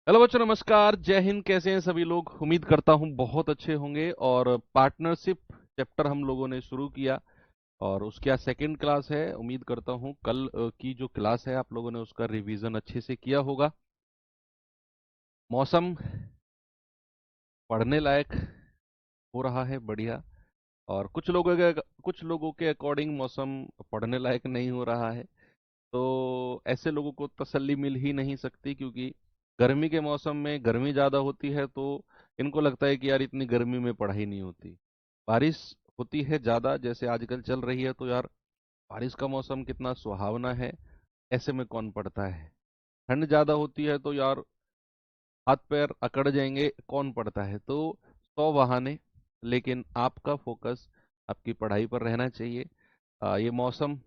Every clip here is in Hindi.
हेलो बच्चों, नमस्कार, जय हिंद। कैसे हैं सभी लोग? उम्मीद करता हूं बहुत अच्छे होंगे। और पार्टनरशिप चैप्टर हम लोगों ने शुरू किया और उसकी आज सेकंड क्लास है। उम्मीद करता हूं कल की जो क्लास है आप लोगों ने उसका रिवीजन अच्छे से किया होगा। मौसम पढ़ने लायक हो रहा है, बढ़िया। और कुछ लोगों के अकॉर्डिंग मौसम पढ़ने लायक नहीं हो रहा है। तो ऐसे लोगों को तसल्ली मिल ही नहीं सकती, क्योंकि गर्मी के मौसम में गर्मी ज़्यादा होती है तो इनको लगता है कि यार इतनी गर्मी में पढ़ाई नहीं होती। बारिश होती है ज़्यादा, जैसे आजकल चल रही है, तो यार बारिश का मौसम कितना सुहावना है, ऐसे में कौन पढ़ता है। ठंड ज़्यादा होती है तो यार हाथ पैर अकड़ जाएंगे, कौन पढ़ता है। तो 100 बहाने, लेकिन आपका फोकस आपकी पढ़ाई पर रहना चाहिए। ये मौसम,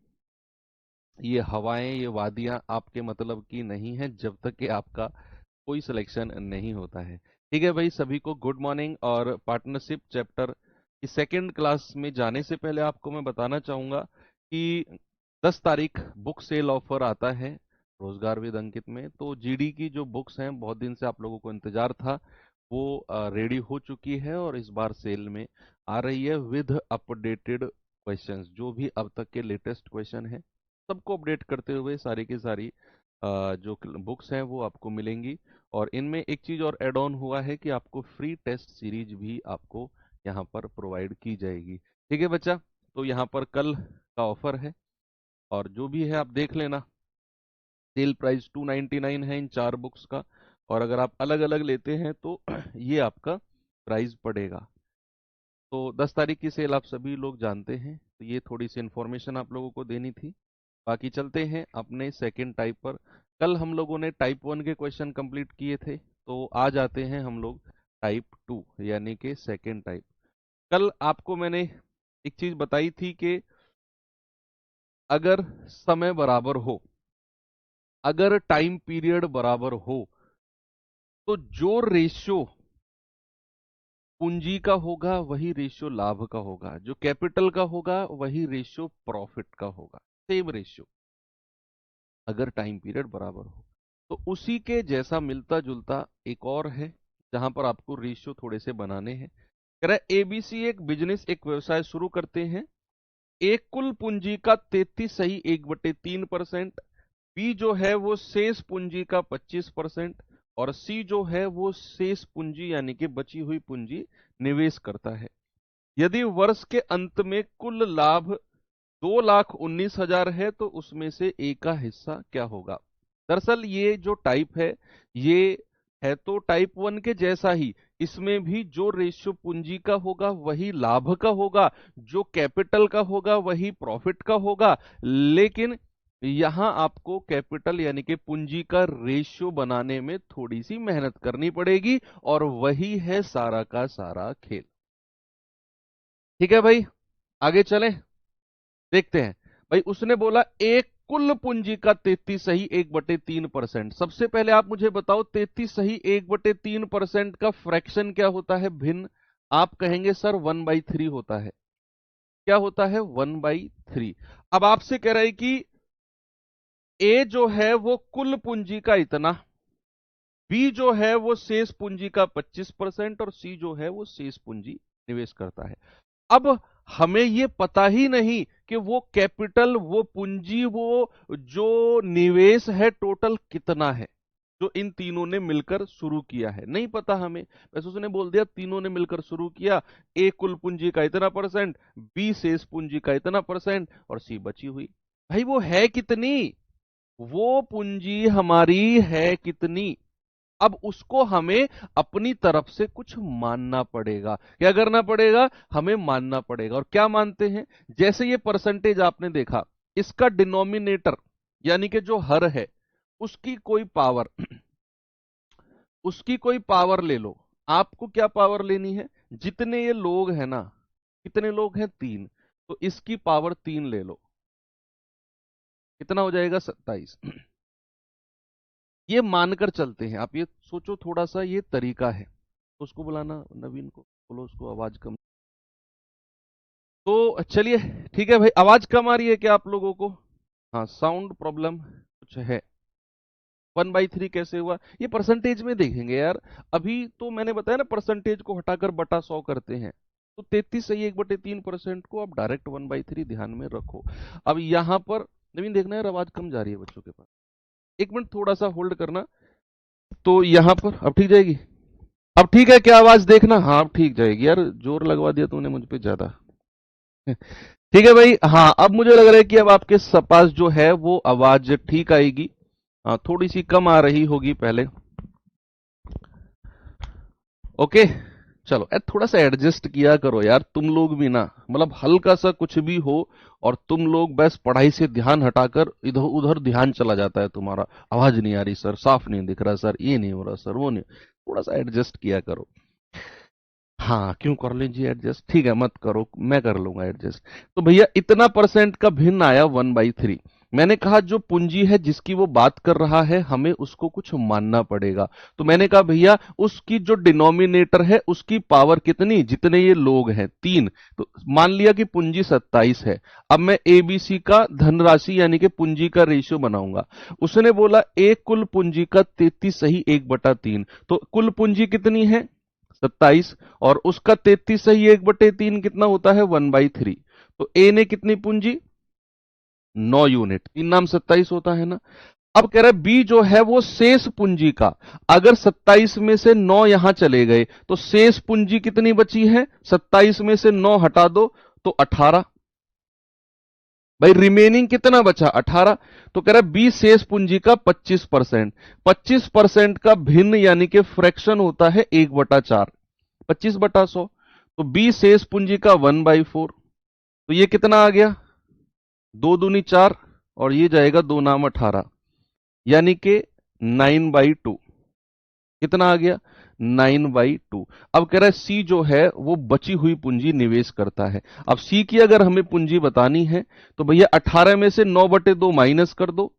ये हवाएं, ये वादियां आपके मतलब की नहीं है जब तक कि आपका कोई सिलेक्शन नहीं होता है। ठीक है भाई, सभी को गुड मॉर्निंग। और पार्टनरशिप चैप्टर की सेकंड क्लास में जाने से पहले आपको मैं बताना चाहूंगा कि 10 तारीख बुक सेल ऑफर आता है रोजगार विद अंकित में। तो जीडी की जो बुक्स हैं, बहुत दिन से आप लोगों को इंतजार था, वो रेडी हो चुकी है और इस बार सेल में आ रही है विद अपडेटेड क्वेश्चंस। जो भी अब तक के लेटेस्ट क्वेश्चन है सबको अपडेट करते हुए सारी की सारी जो बुक्स हैं वो आपको मिलेंगी। और इनमें एक चीज और ऐड ऑन हुआ है कि आपको फ्री टेस्ट सीरीज भी आपको यहाँ पर प्रोवाइड की जाएगी। ठीक है बच्चा, तो यहाँ पर कल का ऑफर है और जो भी है आप देख लेना। सेल प्राइस 299 है इन 4 बुक्स का। और अगर आप अलग अलग लेते हैं तो ये आपका प्राइस पड़ेगा। तो 10 तारीख की सेल आप सभी लोग जानते हैं, तो ये थोड़ी सी इन्फॉर्मेशन आप लोगों को देनी थी। बाकी चलते हैं अपने सेकंड टाइप पर। कल हम लोगों ने टाइप 1 के क्वेश्चन कंप्लीट किए थे, तो आज आते हैं हम लोग टाइप 2 यानी कि सेकंड टाइप। कल आपको मैंने एक चीज बताई थी कि अगर समय बराबर हो, अगर टाइम पीरियड बराबर हो, तो जो रेशियो पूंजी का होगा वही रेशियो लाभ का होगा, जो कैपिटल का होगा वही रेशियो प्रॉफिट का होगा। सेम रेशियो अगर टाइम पीरियड बराबर हो। तो उसी के जैसा मिलता जुलता एक और है जहां पर आपको रेशियो थोड़े से बनाने हैं। कह रहा है एबीसी एक बिजनेस, एक व्यवसाय शुरू करते हैं। एक कुल पूंजी का 33 सही 1/3%। बी जो है वो शेष पूंजी का 25%। और सी जो है वो शेष पूंजी यानी कि बची हुई पूंजी निवेश करता है। यदि वर्ष के अंत में कुल लाभ 2,19,000 है तो उसमें से ए का हिस्सा क्या होगा। दरअसल ये जो टाइप है, ये है तो टाइप 1 के जैसा ही। इसमें भी जो रेशियो पूंजी का होगा वही लाभ का होगा, जो कैपिटल का होगा वही प्रॉफिट का होगा। लेकिन यहां आपको कैपिटल यानी कि पूंजी का रेशियो बनाने में थोड़ी सी मेहनत करनी पड़ेगी, और वही है सारा का सारा खेल। ठीक है भाई, आगे चलें, देखते हैं। भाई उसने बोला एक कुल पूंजी का 33 सही 1/3%। सबसे पहले आप मुझे बताओ 33 सही 1/3% का फ्रैक्शन क्या होता है, भिन्न। आप कहेंगे सर 1/3 होता है। क्या होता है? 1/3। अब आपसे कह रहा है कि ए जो है वो कुल पूंजी का इतना, बी जो है वो शेष पूंजी का 25% और सी जो है वो शेष पूंजी निवेश करता है। अब हमें ये पता ही नहीं कि वो कैपिटल, वो पूंजी, वो जो निवेश है टोटल कितना है जो इन तीनों ने मिलकर शुरू किया है, नहीं पता हमें। बस उसने बोल दिया तीनों ने मिलकर शुरू किया। ए कुल पूंजी का इतना परसेंट, बी शेष पूंजी का इतना परसेंट और सी बची हुई। भाई वो है कितनी, वो पूंजी हमारी है कितनी। अब उसको हमें अपनी तरफ से कुछ मानना पड़ेगा। क्या करना पड़ेगा? हमें मानना पड़ेगा। और क्या मानते हैं? जैसे ये परसेंटेज आपने देखा, इसका डिनोमिनेटर यानी कि जो हर है उसकी कोई पावर उसकी कोई पावर ले लो। आपको क्या पावर लेनी है? जितने ये लोग हैं ना, कितने लोग हैं? 3। तो इसकी पावर 3 ले लो। कितना हो जाएगा? 27। ये मानकर चलते हैं। आप ये सोचो, थोड़ा सा ये तरीका है। उसको बुलाना, नवीन को बोलो उसको आवाज कम। तो चलिए, ठीक है भाई, आवाज कम आ रही है क्या आप लोगों को? हाँ, साउंड प्रॉब्लम कुछ है। 1/3 कैसे हुआ, ये परसेंटेज में देखेंगे यार। अभी तो मैंने बताया ना, परसेंटेज को हटाकर बटा 100 करते हैं, तो 33 को आप डायरेक्ट 1/3 ध्यान में रखो। अब यहां पर नवीन देखना यार, आवाज कम जा रही है बच्चों के पास, एक मिनट थोड़ा सा होल्ड करना। तो यहां पर अब ठीक जाएगी, अब ठीक है क्या आवाज, देखना, हाँ अब ठीक जाएगी यार, जोर लगवा दिया तूने मुझ पे ज्यादा। ठीक है भाई, हाँ अब मुझे लग रहा है कि अब आपके पास जो है वो आवाज ठीक आएगी। हाँ थोड़ी सी कम आ रही होगी पहले। ओके, चलो यार थोड़ा सा एडजस्ट किया करो यार, तुम लोग भी ना, मतलब हल्का सा कुछ भी हो और तुम लोग बस पढ़ाई से ध्यान हटाकर इधर उधर ध्यान चला जाता है तुम्हारा। आवाज नहीं आ रही सर, साफ नहीं दिख रहा सर, ये नहीं हो रहा सर, वो नहीं, थोड़ा सा एडजस्ट किया करो। हाँ क्यों, कर लीजिए एडजस्ट, ठीक है मत करो, मैं कर लूंगा एडजस्ट। तो भैया इतना परसेंट का भिन्न आया 1/3। मैंने कहा जो पूंजी है जिसकी वो बात कर रहा है हमें उसको कुछ मानना पड़ेगा। तो मैंने कहा भैया उसकी जो डिनोमिनेटर है उसकी पावर कितनी, जितने ये लोग हैं 3। तो मान लिया कि पूंजी 27 है। अब मैं एबीसी का धनराशि यानी कि पूंजी का रेशियो बनाऊंगा। उसने बोला एक कुल पूंजी का 33 सही 1/3, तो कुल पूंजी कितनी है 27, और उसका 33 सही 1/3 कितना होता है 1/3। तो ए ने कितनी पूंजी 9 यूनिट, 3 नाम 27 होता है ना। अब कह रहा है बी जो है वो शेष पूंजी का, अगर 27 में से 9 यहां चले गए तो शेष पूंजी कितनी बची है, 27 में से 9 हटा दो तो 18। भाई रिमेनिंग कितना बचा 18। तो कह रहा है बी शेष पूंजी का 25%। 25% का भिन्न यानी कि फ्रैक्शन होता है 1/4, 25/100। तो बी शेष पूंजी का 1/4। तो ये कितना आ गया, 2 दूनी 4, और ये जाएगा 2 नाम 18, यानी कि 9/2। कितना आ गया 9/2। अब कह रहा है सी जो है वो बची हुई पूंजी निवेश करता है। अब सी की अगर हमें पूंजी बतानी है तो भैया 18 में से 9/2 माइनस कर दो,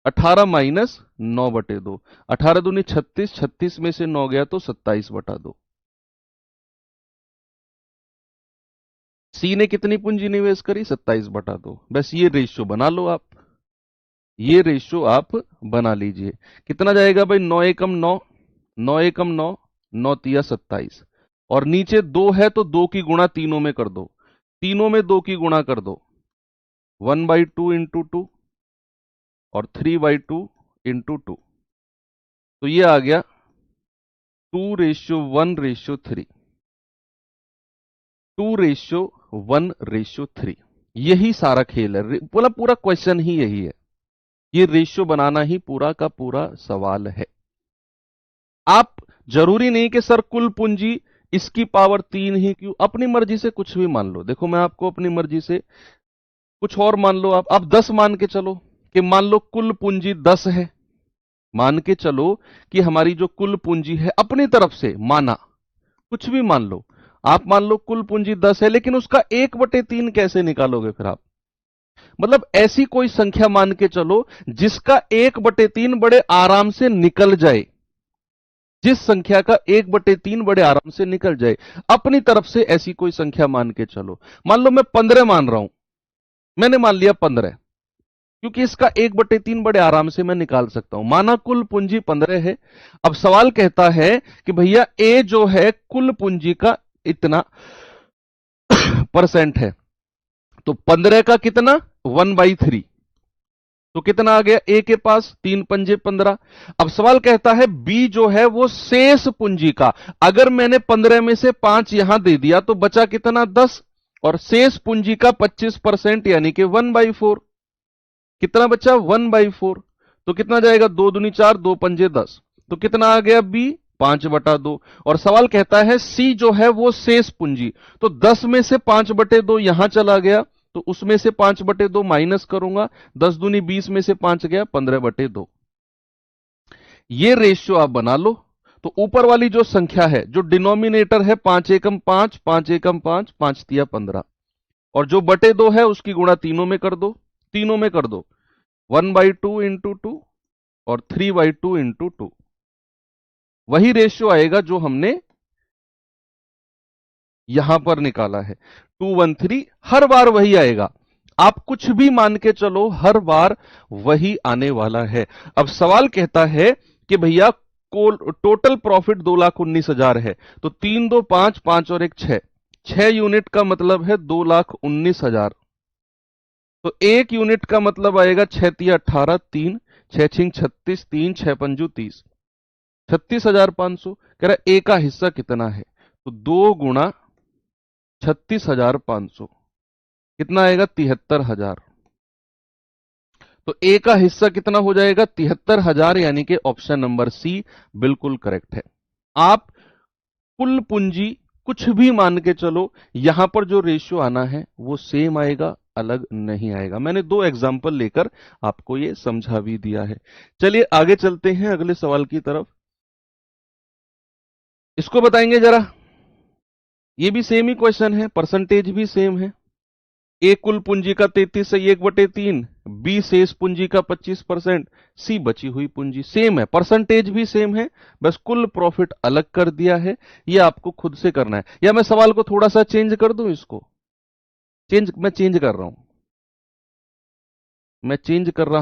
18 माइनस 9/2, 18 दूनी 36, 36 में से 9 गया तो 27/2। सी ने कितनी पूंजी निवेश करी 27/2। बस ये रेशियो बना लो आप, ये रेशियो आप बना लीजिए। कितना जाएगा भाई, 9 एकम 9, 9 एकम 9, 9 तिया 27, और नीचे 2 है तो 2 की गुणा तीनों में कर दो, तीनों में 2 की गुणा कर दो, 1/2 इंटू 2 और 3/2 इंटू 2। तो ये आ गया 2:1:3, 2:1:3। यही सारा खेल है, पूरा पूरा क्वेश्चन ही यही है, ये रेशियो बनाना ही पूरा का पूरा सवाल है। आप जरूरी नहीं कि सर कुल पूंजी इसकी पावर 3 ही क्यों, अपनी मर्जी से कुछ भी मान लो। देखो मैं आपको अपनी मर्जी से कुछ और मान लो, आप 10 मान के चलो, कि मान लो कुल पूंजी 10 है, मान के चलो कि हमारी जो कुल पूंजी है अपनी तरफ से माना, कुछ भी मान लो, आप मान लो कुल पूंजी 10 है, लेकिन उसका 1/3 कैसे निकालोगे फिर आप, मतलब ऐसी कोई संख्या मान के चलो जिसका 1/3 बड़े आराम से निकल जाए, जिस संख्या का 1/3 बड़े आराम से निकल जाए, अपनी तरफ से ऐसी कोई संख्या मान के चलो। मान लो मैं 15 मान रहा हूं, मैंने मान लिया 15, क्योंकि इसका 1/3 बड़े आराम से मैं निकाल सकता हूं, माना कुल पूंजी 15 है। अब सवाल कहता है कि भैया ए जो है कुल पूंजी का इतना परसेंट है, तो 15 का कितना 1/3, तो कितना आ गया ए के पास, 3×5 = 15। अब सवाल कहता है बी जो है वो शेष पूंजी का, अगर मैंने 15 में से 5 यहां दे दिया तो बचा कितना 10, और शेष पूंजी का 25% यानी कि 1/4, कितना बचा 1/4। तो कितना जाएगा, 2 दूनी 4, 2×5 = 10, तो कितना आ गया बी 5/2। और सवाल कहता है सी जो है वो शेष पूंजी, तो 10 में से 5/2 यहां चला गया, तो उसमें से 5/2 माइनस करूंगा, 10 दूनी 20 में से 5 गया 15/2। ये रेशियो आप बना लो। तो ऊपर वाली जो संख्या है, जो डिनोमिनेटर है 5 एकम 5, 5 एकम 5, 5 तिया 15, और जो बटे 2 है उसकी गुणा तीनों में कर दो, तीनों में कर दो, 1/2 इंटू 2 और 3/2 इंटू 2। वही रेशियो आएगा जो हमने यहां पर निकाला है, 213, हर बार वही आएगा। आप कुछ भी मान के चलो, हर बार वही आने वाला है। अब सवाल कहता है कि भैया टोटल प्रॉफिट 2,19,000 है, तो 3 2 5, 5 और 1 6, 6 यूनिट का मतलब है 2,19,000। तो एक यूनिट का मतलब आएगा 6 तिया 18, 3 6 छिंग 36, 3 6 पंजू 30, 36,500। कह रहा है ए का हिस्सा कितना है, तो 2 गुणा 36,500 कितना आएगा, 73,000। तो ए का हिस्सा कितना हो जाएगा, 73,000, यानी कि ऑप्शन नंबर सी बिल्कुल करेक्ट है। आप कुल पूंजी कुछ भी मान के चलो, यहां पर जो रेशियो आना है वो सेम आएगा, अलग नहीं आएगा। मैंने 2 एग्जाम्पल लेकर आपको ये समझा भी दिया है। चलिए आगे चलते हैं अगले सवाल की तरफ। इसको बताएंगे जरा। ये भी सेम ही क्वेश्चन है, परसेंटेज भी सेम है। ए कुल पूंजी का 33 है 1/3, बी शेष पूंजी का 25%, सी बची हुई पूंजी। सेम है, परसेंटेज भी सेम है, बस कुल प्रॉफिट अलग कर दिया है। ये आपको खुद से करना है, या मैं सवाल को थोड़ा सा चेंज कर दूं, इसको मैं चेंज कर रहा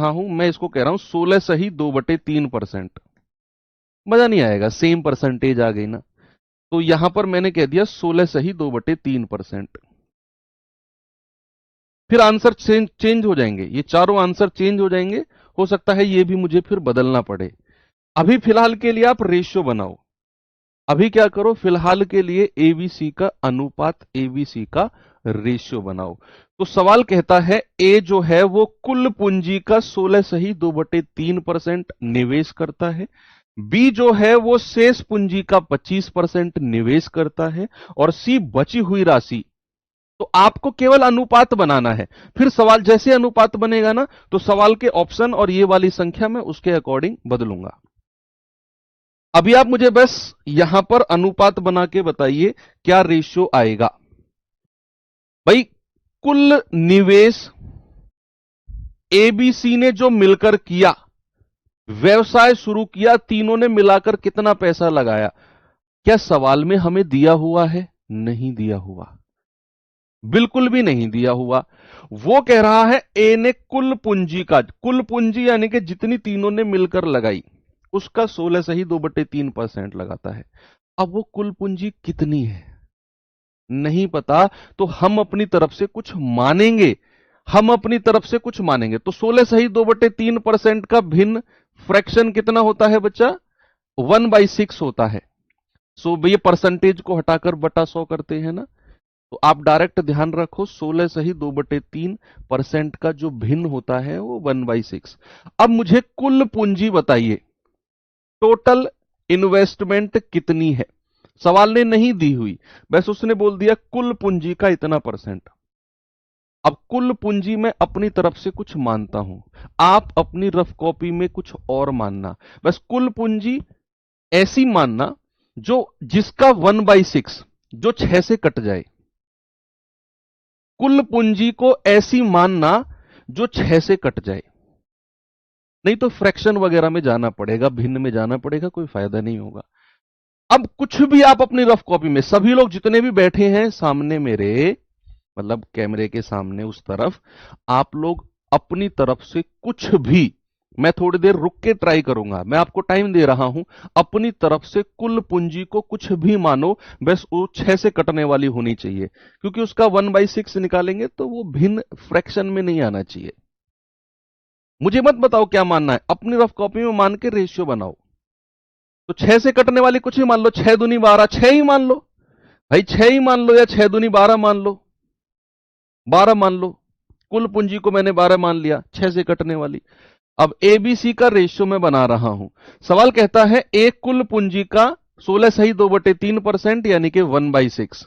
हूं, मैं इसको कह रहा हूं 16 सही 2/3%। मजा नहीं आएगा, सेम परसेंटेज आ गई ना, तो यहां पर मैंने कह दिया 16 सही 2/3%। फिर आंसर चेंज हो जाएंगे, ये चारों आंसर चेंज हो जाएंगे। हो सकता है ये भी मुझे फिर बदलना पड़े। अभी फिलहाल के लिए आप रेशियो बनाओ। अभी क्या करो, फिलहाल के लिए एबीसी का अनुपात, एबीसी का रेशियो बनाओ। तो सवाल कहता है ए जो है वो कुल पूंजी का 16 सही 2/3% निवेश करता है, बी जो है वो शेष पूंजी का 25% निवेश करता है, और सी बची हुई राशि। तो आपको केवल अनुपात बनाना है। फिर सवाल जैसे अनुपात बनेगा ना, तो सवाल के ऑप्शन और ये वाली संख्या में उसके अकॉर्डिंग बदलूंगा। अभी आप मुझे बस यहां पर अनुपात बना के बताइए क्या रेशियो आएगा। भाई कुल निवेश एबीसी ने जो मिलकर किया, व्यवसाय शुरू किया, तीनों ने मिलाकर कितना पैसा लगाया, क्या सवाल में हमें दिया हुआ है? नहीं दिया हुआ, बिल्कुल भी नहीं दिया हुआ। वो कह रहा है ए ने कुल पूंजी का, कुल पूंजी यानी कि जितनी तीनों ने मिलकर लगाई, उसका 16 सही 2/3% लगाता है। अब वो कुल पूंजी कितनी है नहीं पता, तो हम अपनी तरफ से कुछ मानेंगे, तो 16 सही 2/3% का भिन्न फ्रैक्शन कितना होता है बच्चा, 1/6 होता है। ये परसेंटेज को हटाकर बटा 100 करते हैं ना, तो आप डायरेक्ट ध्यान रखो 16 सही 2/3% का जो भिन्न होता है वो 1/6। अब मुझे कुल पूंजी बताइए, टोटल इन्वेस्टमेंट कितनी है। सवाल ने नहीं दी हुई, बस उसने बोल दिया कुल पूंजी का इतना परसेंट। अब कुल पूंजी में अपनी तरफ से कुछ मानता हूं, आप अपनी रफ कॉपी में कुछ और मानना। बस कुल पूंजी ऐसी मानना जो जिसका 1/6 जो 6 से कट जाए। कुल पूंजी को ऐसी मानना जो 6 से कट जाए, नहीं तो फ्रैक्शन वगैरह में जाना पड़ेगा, भिन्न में जाना पड़ेगा, कोई फायदा नहीं होगा। अब कुछ भी आप अपनी रफ कॉपी में, सभी लोग जितने भी बैठे हैं सामने मेरे, मतलब कैमरे के सामने उस तरफ, आप लोग अपनी तरफ से कुछ भी, मैं थोड़ी देर रुक के ट्राई करूंगा, मैं आपको टाइम दे रहा हूं, अपनी तरफ से कुल पूंजी को कुछ भी मानो, बस वो 6 से कटने वाली होनी चाहिए, क्योंकि उसका 1/6 निकालेंगे तो वो भिन्न फ्रैक्शन में नहीं आना चाहिए। मुझे मत बताओ क्या मानना है, अपनी रफ कॉपी में मान के रेशियो बनाओ। तो 6 से कटने वाली कुछ ही मान लो, 6 दूनी 12, 6 ही मान लो भाई, 6 ही मान लो, या 6 दूनी 12 मान लो, 12 मान लो। कुल पूंजी को मैंने 12 मान लिया, 6 से कटने वाली। अब एबीसी का रेशियो मैं बना रहा हूं। सवाल कहता है एक कुल पूंजी का 16 सही 2/3% यानी कि 1/6,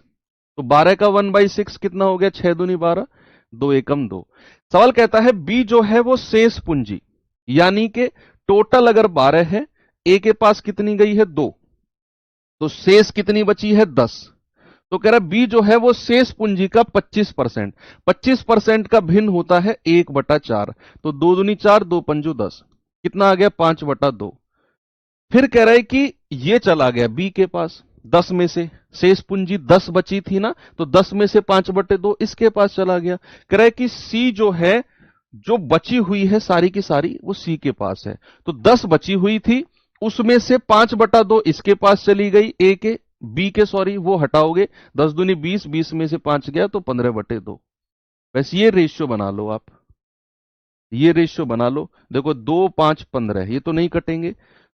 तो 12 का 1/6 कितना हो गया, 6 दूनी 12, 2 एकम 2। सवाल कहता है बी जो है वो शेष पूंजी, यानी कि टोटल अगर 12 है, ए के पास कितनी गई है 2, तो शेष कितनी बची है 10। तो कह रहा बी जो है वो शेष पूंजी का 25%, 25% का भिन्न होता है 1/4, तो 2 दूनी 4, 2 पंजू 10, कितना आ गया 5/2। फिर कह रहा है कि ये चला गया बी के पास, 10 में से शेष पूंजी 10 बची थी ना, तो 10 में से 5/2 इसके पास चला गया। कह रहा है कि सी जो है, जो बची हुई है सारी की सारी, वो सी के पास है। तो 10 बची हुई थी, उसमें से 5/2 इसके पास चली गई, ए के, बी के सॉरी, वो हटाओगे, 10 दूनी 20, 20 में से 5 गया तो 15/2। बस ये रेशियो बना लो आप, ये रेशियो बना लो। देखो 2, 5, 15, ये तो नहीं कटेंगे,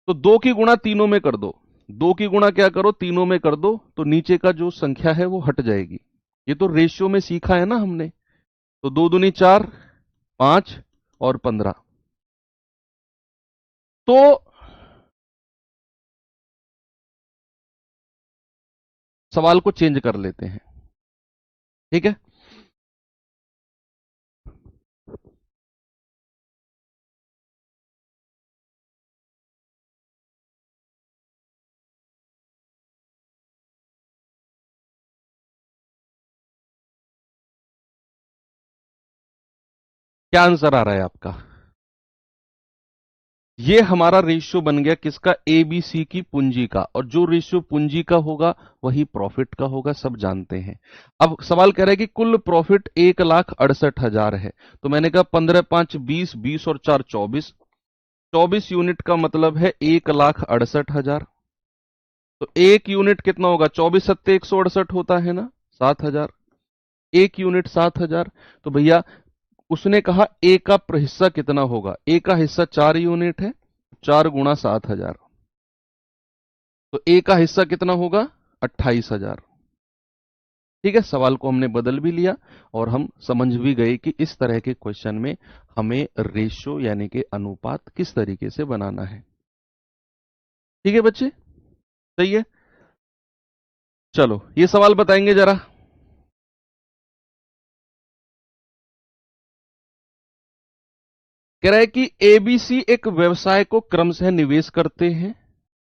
तो 2 की गुणा तीनों में कर दो। 2 की गुणा क्या करो, तीनों में कर दो, तो नीचे का जो संख्या है वो हट जाएगी। ये तो रेशियो में सीखा है ना हमने। तो 2 दूनी 4, 5 और 15। तो सवाल को चेंज कर लेते हैं, ठीक है। क्या आंसर आ रहा है आपका? ये हमारा रेशियो बन गया किसका, एबीसी की पूंजी का, और जो रेशियो पूंजी का होगा वही प्रॉफिट का होगा, सब जानते हैं। अब सवाल कह रहा है कि कुल प्रॉफिट 1,68,000 है। तो मैंने कहा 15, 5, 20, 20 और 4, 24, 24 यूनिट का मतलब है 1,68,000। तो एक यूनिट कितना होगा, 24 सत्ते 168 होता है ना, 7,000। एक यूनिट 7,000। तो भैया उसने कहा ए का हिस्सा कितना होगा, ए का हिस्सा 4 यूनिट है, 4 गुणा 7,000, तो ए का हिस्सा कितना होगा, 28,000। ठीक है, सवाल को हमने बदल भी लिया और हम समझ भी गए कि इस तरह के क्वेश्चन में हमें रेशियो यानी कि अनुपात किस तरीके से बनाना है। ठीक है बच्चे, सही है। चलो ये सवाल बताएंगे जरा। कह रहा है कि एबीसी एक व्यवसाय को क्रमशः निवेश करते हैं।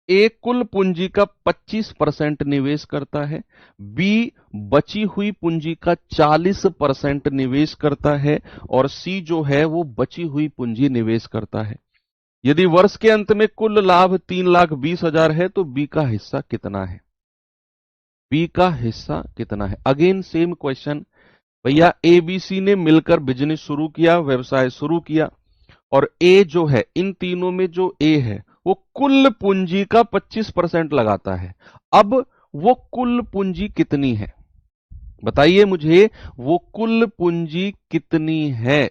ए कुल पूंजी का 25% निवेश करता है, बी बची हुई पूंजी का 40% निवेश करता है, और सी जो है वो बची हुई पूंजी निवेश करता है। यदि वर्ष के अंत में कुल लाभ 3,20,000 है तो बी का हिस्सा कितना है? बी का हिस्सा कितना है? Again same question. भैया एबीसी ने मिलकर बिजनेस शुरू किया, व्यवसाय शुरू किया, और ए जो है, इन तीनों में जो ए है वो कुल पूंजी का 25% लगाता है। अब वो कुल पूंजी कितनी है, बताइए मुझे, वो कुल पूंजी कितनी है?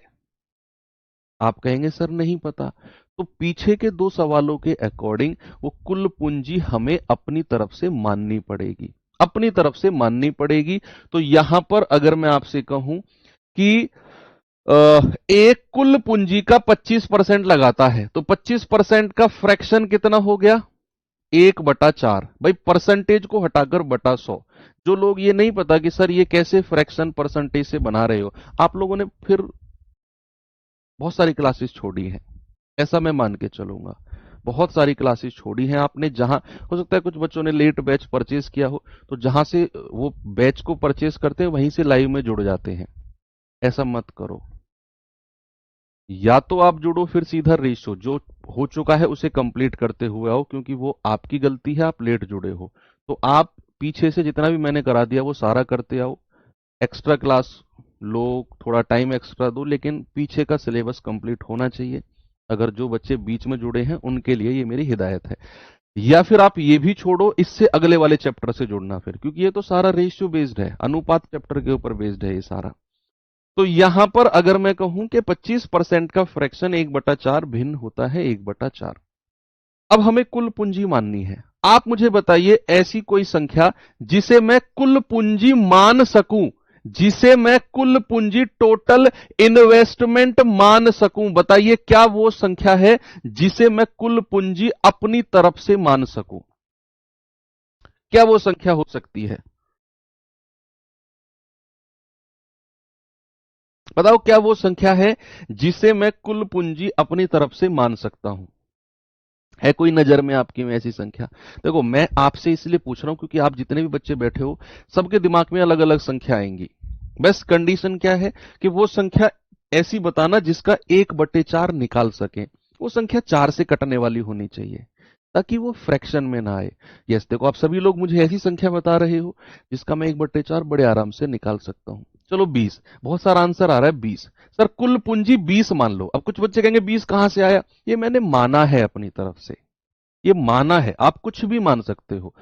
आप कहेंगे सर नहीं पता। तो पीछे के दो सवालों के अकॉर्डिंग वो कुल पूंजी हमें अपनी तरफ से माननी पड़ेगी, अपनी तरफ से माननी पड़ेगी। तो यहां पर अगर मैं आपसे कहूं कि एक कुल पूंजी का 25% लगाता है, तो 25% का फ्रैक्शन कितना हो गया, 1/4। भाई परसेंटेज को हटाकर बटा 100। जो लोग ये नहीं पता कि सर ये कैसे फ्रैक्शन परसेंटेज से बना रहे हो, आप लोगों ने फिर बहुत सारी क्लासेस छोड़ी हैं, ऐसा मैं मान के चलूंगा। बहुत सारी क्लासेस छोड़ी हैं आपने, जहां हो सकता है कुछ बच्चों ने लेट बैच परचेज किया हो, तो जहां से वो बैच को परचेज करते हैं वहीं से लाइव में जुड़ जाते हैं। ऐसा मत करो, या तो आप जुड़ो फिर सीधा रेशो जो हो चुका है उसे कंप्लीट करते हुए आओ, क्योंकि वो आपकी गलती है, आप लेट जुड़े हो। तो आप पीछे से जितना भी मैंने करा दिया वो सारा करते आओ, एक्स्ट्रा क्लास लो, थोड़ा टाइम एक्स्ट्रा दो, लेकिन पीछे का सिलेबस कंप्लीट होना चाहिए। अगर जो बच्चे बीच में जुड़े हैं उनके लिए ये मेरी हिदायत है। या फिर आप ये भी छोड़ो, इससे अगले वाले चैप्टर से जुड़ना फिर, क्योंकि ये तो सारा रेशियो बेस्ड है, अनुपात चैप्टर के ऊपर बेस्ड है ये सारा। तो यहां पर अगर मैं कहूं कि 25% का फ्रैक्शन 1/4 भिन्न होता है 1/4। अब हमें कुल पूंजी माननी है। आप मुझे बताइए ऐसी कोई संख्या जिसे मैं कुल पूंजी मान सकूं, जिसे मैं कुल पूंजी टोटल इन्वेस्टमेंट मान सकूं। बताइए क्या वो संख्या है जिसे मैं कुल पूंजी अपनी तरफ से मान सकूं? क्या वो संख्या हो सकती है? बताओ क्या वो संख्या है जिसे मैं कुल पूंजी अपनी तरफ से मान सकता हूं? है कोई नजर में आपकी में ऐसी संख्या? देखो मैं आपसे इसलिए पूछ रहा हूं क्योंकि आप जितने भी बच्चे बैठे हो सबके दिमाग में अलग अलग संख्या आएंगी। बस कंडीशन क्या है कि वो संख्या ऐसी बताना जिसका 1/4 निकाल सके, वो संख्या 4 से कटने वाली होनी चाहिए, ताकि वो फ्रैक्शन में ना आए। यस, देखो आप सभी लोग मुझे ऐसी संख्या बता रहे हो जिसका मैं 1/4 बड़े आराम से निकाल सकता हूं। चलो 20, बहुत सारा आंसर आ रहा है 20। सर कुल पूंजी 20 मान लो। अब कुछ बच्चे कहेंगे 20 कहां से आया? ये मैंने माना है अपनी तरफ से, ये माना है, आप कुछ भी मान सकते हो।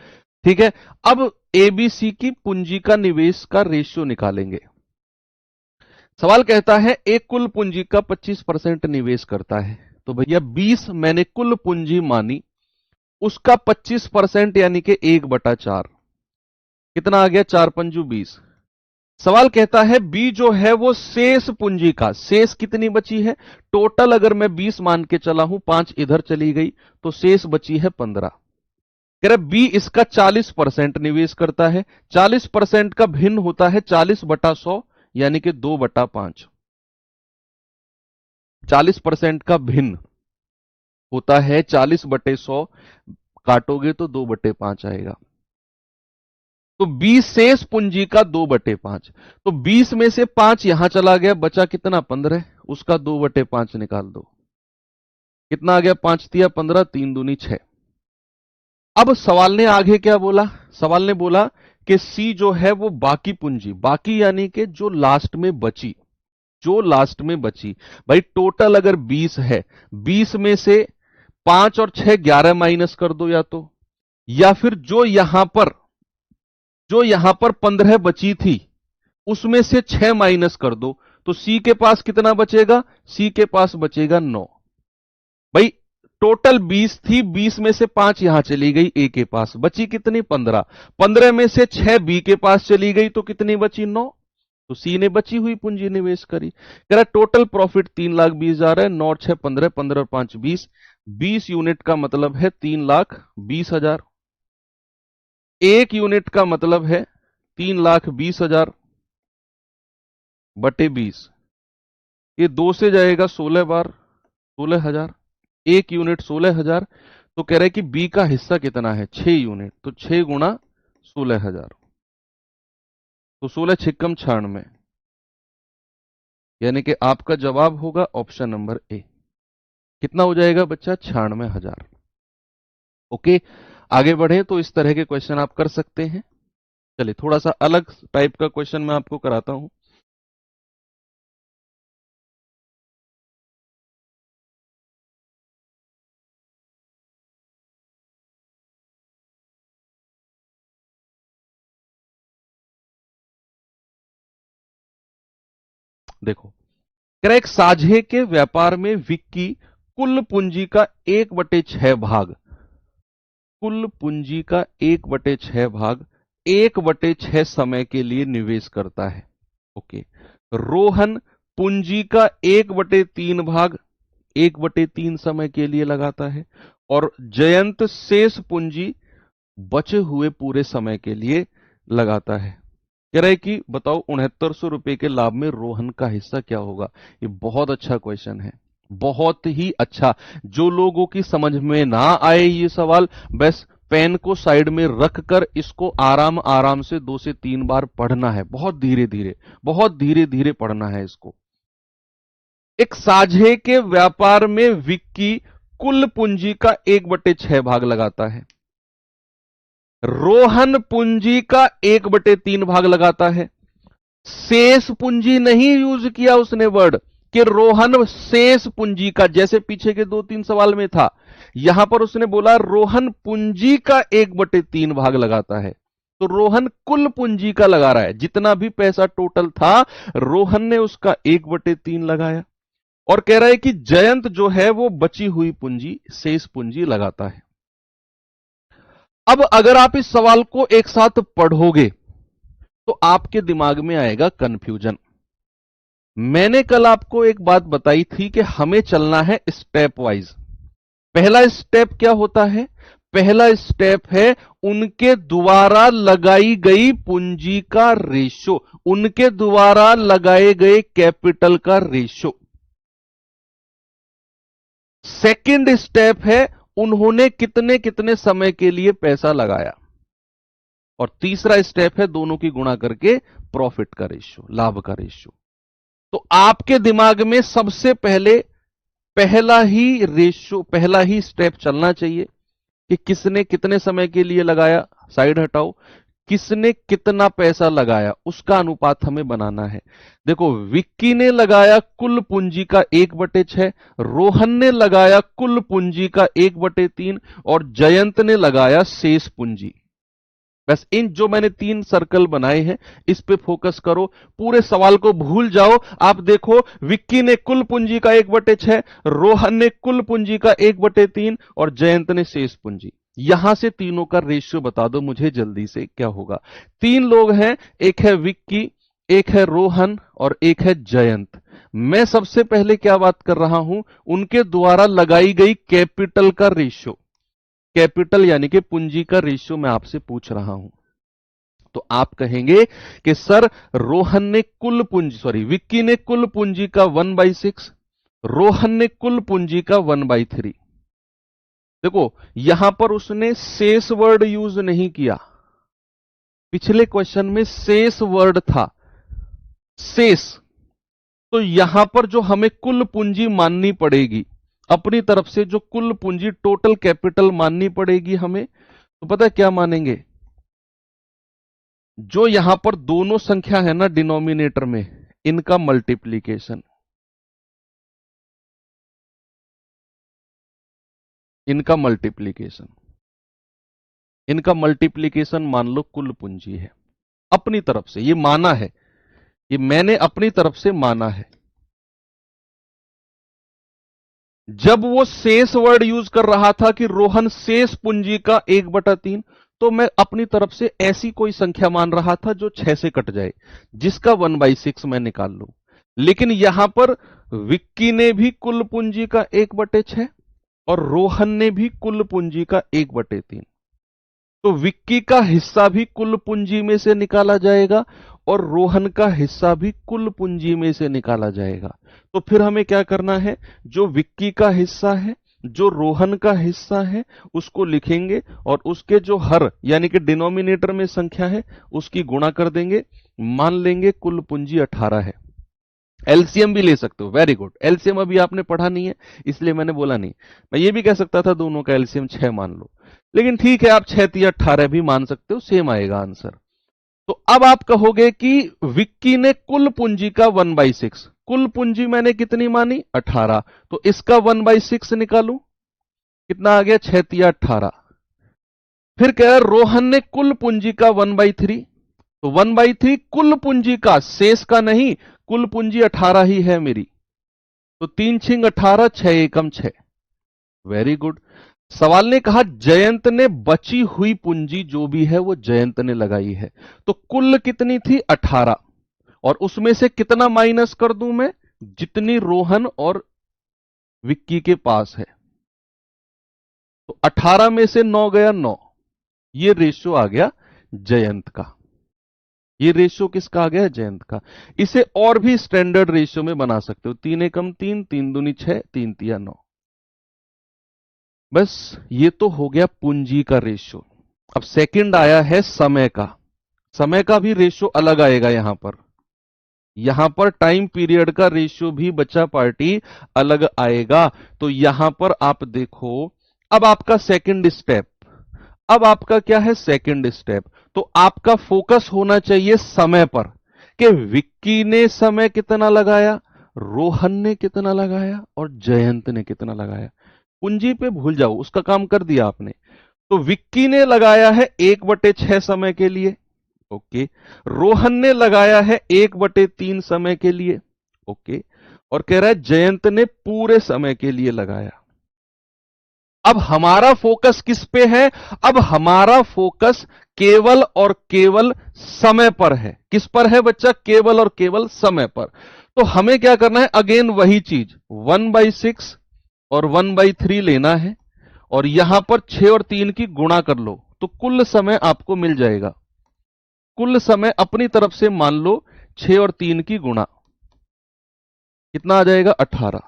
ठीक है, अब एबीसी की पूंजी का निवेश का रेशियो निकालेंगे। सवाल कहता है एक कुल पूंजी का 25% निवेश करता है, तो भैया 20 मैंने कुल पूंजी मानी, उसका 25% यानी कि 1/4 कितना आ गया? 4×5 = 20। सवाल कहता है बी जो है वो शेष पूंजी का, शेष कितनी बची है? टोटल अगर मैं 20 मान के चला हूं, 5 इधर चली गई तो शेष बची है 15। कह रहे बी इसका 40% निवेश करता है। 40% का भिन्न होता है 40/100 यानी कि 2/5। 40% का भिन्न होता है 40/100, काटोगे तो 2/5 आएगा। तो 20 शेष पूंजी का 2/5। तो 20 में से 5 यहां चला गया, बचा कितना? 15। उसका 2/5 निकाल दो, कितना आ गया? 5 तिया 15, 3 दूनी 6। अब सवाल ने आगे क्या बोला? सवाल ने बोला कि सी जो है वो बाकी पूंजी, बाकी यानी कि जो लास्ट में बची, जो लास्ट में बची। भाई टोटल अगर 20 है, 20 में से 5 और 6 11 माइनस कर दो, या फिर जो यहां पर 15 बची थी उसमें से 6 माइनस कर दो, तो सी के पास कितना बचेगा? सी के पास बचेगा 9। भाई टोटल 20 थी, 20 में से 5 यहां चली गई ए के पास, बची कितनी? 15। 15 में से 6 बी के पास चली गई तो कितनी बची? 9। तो सी ने बची हुई पूंजी निवेश करी। कह रहा टोटल प्रॉफिट 3,20,000 है। 9 और 6 15, 15 और 5 20। 20 यूनिट का मतलब है 3,20,000। 1 यूनिट का मतलब है 3,20,000 बटे 20। ये 2 से जाएगा 16 बार, 16,000। 1 यूनिट 16,000। तो कह रहे कि बी का हिस्सा कितना है? 6 यूनिट। तो 6 गुणा 16,000, तो 16 छिक्कम 96, यानी कि आपका जवाब होगा ऑप्शन नंबर ए। कितना हो जाएगा बच्चा? 96,000। ओके, आगे बढ़े तो इस तरह के क्वेश्चन आप कर सकते हैं। चलिए थोड़ा सा अलग टाइप का क्वेश्चन मैं आपको कराता हूं। देखो, कह रहा एक साझे के व्यापार में विक्की कुल पूंजी का 1/6 भाग, कुल पूंजी का 1/6 भाग 1/6 समय के लिए निवेश करता है। ओके, रोहन पूंजी का 1/3 भाग 1/3 समय के लिए लगाता है, और जयंत शेष पूंजी बचे हुए पूरे समय के लिए लगाता है। कह रहा है कि बताओ 6900 रुपए के लाभ में रोहन का हिस्सा क्या होगा? ये बहुत अच्छा क्वेश्चन है, बहुत ही अच्छा। जो लोगों की समझ में ना आए ये सवाल, बस पेन को साइड में रखकर इसको आराम आराम से 2 से 3 बार पढ़ना है, बहुत धीरे धीरे, बहुत धीरे धीरे पढ़ना है इसको। एक साझे के व्यापार में विक्की कुल पूंजी का 1/6 भाग लगाता है, रोहन पूंजी का 1/3 भाग लगाता है। शेष पूंजी नहीं यूज किया उसने वर्ड कि रोहन शेष पूंजी का, जैसे पीछे के 2-3 सवाल में था। यहां पर उसने बोला रोहन पूंजी का 1/3 भाग लगाता है, तो रोहन कुल पूंजी का लगा रहा है। जितना भी पैसा टोटल था, रोहन ने उसका 1/3 लगाया, और कह रहा है कि जयंत जो है वो बची हुई पूंजी, शेष पूंजी लगाता है। अब अगर आप इस सवाल को एक साथ पढ़ोगे तो आपके दिमाग में आएगा कंफ्यूजन। मैंने कल आपको एक बात बताई थी कि हमें चलना है स्टेप वाइज। पहला स्टेप क्या होता है? पहला स्टेप है उनके द्वारा लगाई गई पूंजी का रेशो, उनके द्वारा लगाए गए कैपिटल का रेशो। सेकंड स्टेप है उन्होंने कितने कितने समय के लिए पैसा लगाया, और तीसरा स्टेप है दोनों की गुणा करके प्रॉफिट का रेशियो, लाभ का रेशियो। तो आपके दिमाग में सबसे पहले पहला ही रेशियो, पहला ही स्टेप चलना चाहिए। कि किसने कितने समय के लिए लगाया, साइड हटाओ, किसने कितना पैसा लगाया उसका अनुपात हमें बनाना है। देखो, विक्की ने लगाया कुल पूंजी का 1/6, रोहन ने लगाया कुल पूंजी का 1/3 और जयंत ने लगाया शेष पूंजी। बस इन जो मैंने 3 सर्कल बनाए हैं इस पे फोकस करो, पूरे सवाल को भूल जाओ। आप देखो, विक्की ने कुल पूंजी का 1/6, रोहन ने कुल पूंजी का 1/3 और जयंत ने शेष पूंजी। यहां से तीनों का रेशियो बता दो मुझे जल्दी से, क्या होगा। 3 लोग हैं, एक है विक्की, एक है रोहन और एक है जयंत। मैं सबसे पहले क्या बात कर रहा हूं, उनके द्वारा लगाई गई कैपिटल का रेशियो, कैपिटल यानी कि पूंजी का रेशियो मैं आपसे पूछ रहा हूं। तो आप कहेंगे कि सर रोहन ने कुल पूंजी, सॉरी विक्की ने कुल पूंजी का 1/6, रोहन ने कुल पूंजी का 1/3। देखो, यहां पर उसने शेष वर्ड यूज नहीं किया, पिछले क्वेश्चन में शेष वर्ड था, शेष। तो यहां पर जो हमें कुल पूंजी माननी पड़ेगी अपनी तरफ से, जो कुल पूंजी टोटल कैपिटल माननी पड़ेगी हमें, तो पता है क्या मानेंगे, जो यहां पर दोनों संख्या है ना डिनोमिनेटर में, इनका मल्टीप्लीकेशन, इनका मल्टीप्लीकेशन, इनका मल्टीप्लीकेशन मान लो कुल पूंजी है। अपनी तरफ से ये माना है, ये मैंने अपनी तरफ से माना है। जब वो शेष वर्ड यूज कर रहा था कि रोहन शेष पूंजी का 1/3, तो मैं अपनी तरफ से ऐसी कोई संख्या मान रहा था जो 6 से कट जाए, जिसका 1/6 मैं निकाल लूं। लेकिन यहां पर विक्की ने भी कुल पूंजी का 1/6 और रोहन ने भी कुल पूंजी का 1/3, तो विक्की का हिस्सा भी कुल पूंजी में से निकाला जाएगा और रोहन का हिस्सा भी कुल पूंजी में से निकाला जाएगा। तो फिर हमें क्या करना है, जो विक्की का हिस्सा है, जो रोहन का हिस्सा है, उसको लिखेंगे और उसके जो हर यानी कि डिनोमिनेटर में संख्या है उसकी गुणा कर देंगे, मान लेंगे कुल पूंजी 18 है। एलसीएम भी ले सकते हो, वेरी गुड। एलसीएम अभी आपने पढ़ा नहीं है इसलिए मैंने बोला नहीं, मैं ये भी कह सकता था दोनों का एलसीएम 6 मान लो, लेकिन ठीक है, आप 6 या 18 भी मान सकते हो, सेम आएगा आंसर। तो अब आप कहोगे कि विक्की ने कुल पूंजी का 1/6, कुल पूंजी मैंने कितनी मानी 18, तो इसका 1/6 निकालू, कितना आ गया 6 या 18। फिर कह रहा रोहन ने कुल पूंजी का 1/3, तो 1/3 कुल पूंजी का, शेष का नहीं, कुल पूंजी 18 ही है मेरी, तो 3 छिंग 18, 6 एकम 6। Very good. सवाल ने कहा जयंत ने बची हुई पूंजी जो भी है वो जयंत ने लगाई है, तो कुल कितनी थी 18, और उसमें से कितना माइनस कर दूं मैं, जितनी रोहन और विक्की के पास है। तो 18 में से 9 गया 9, ये रेशियो आ गया जयंत का, ये रेशियो किसका आ गया, जयंत का। इसे और भी स्टैंडर्ड रेशियो में बना सकते हो, 3 एकम 3, 3 दूनी 6, 3 तिया 9। बस ये तो हो गया पूंजी का रेशियो। अब सेकंड आया है समय का, समय का भी रेशियो अलग आएगा यहां पर टाइम पीरियड का रेशियो भी बच्चा पार्टी अलग आएगा। तो यहां पर आप देखो, अब आपका सेकंड स्टेप, अब आपका क्या है सेकंड स्टेप, तो आपका फोकस होना चाहिए समय पर, कि विक्की ने समय कितना लगाया, रोहन ने कितना लगाया और जयंत ने कितना लगाया। पूंजी पे भूल जाओ, उसका काम कर दिया आपने। तो विक्की ने लगाया है 1/6 समय के लिए, ओके। रोहन ने लगाया है 1/3 समय के लिए, ओके। और कह रहा है जयंत ने पूरे समय के लिए लगाया। अब हमारा फोकस किस पे है, अब हमारा फोकस केवल और केवल समय पर है। किस पर है बच्चा, केवल और केवल समय पर। तो हमें क्या करना है, अगेन वही चीज, 1/6 और 1/3 लेना है और यहां पर 6 और 3 की गुणा कर लो, तो कुल समय आपको मिल जाएगा। कुल समय अपनी तरफ से मान लो 6 और 3 की गुणा, कितना आ जाएगा 18।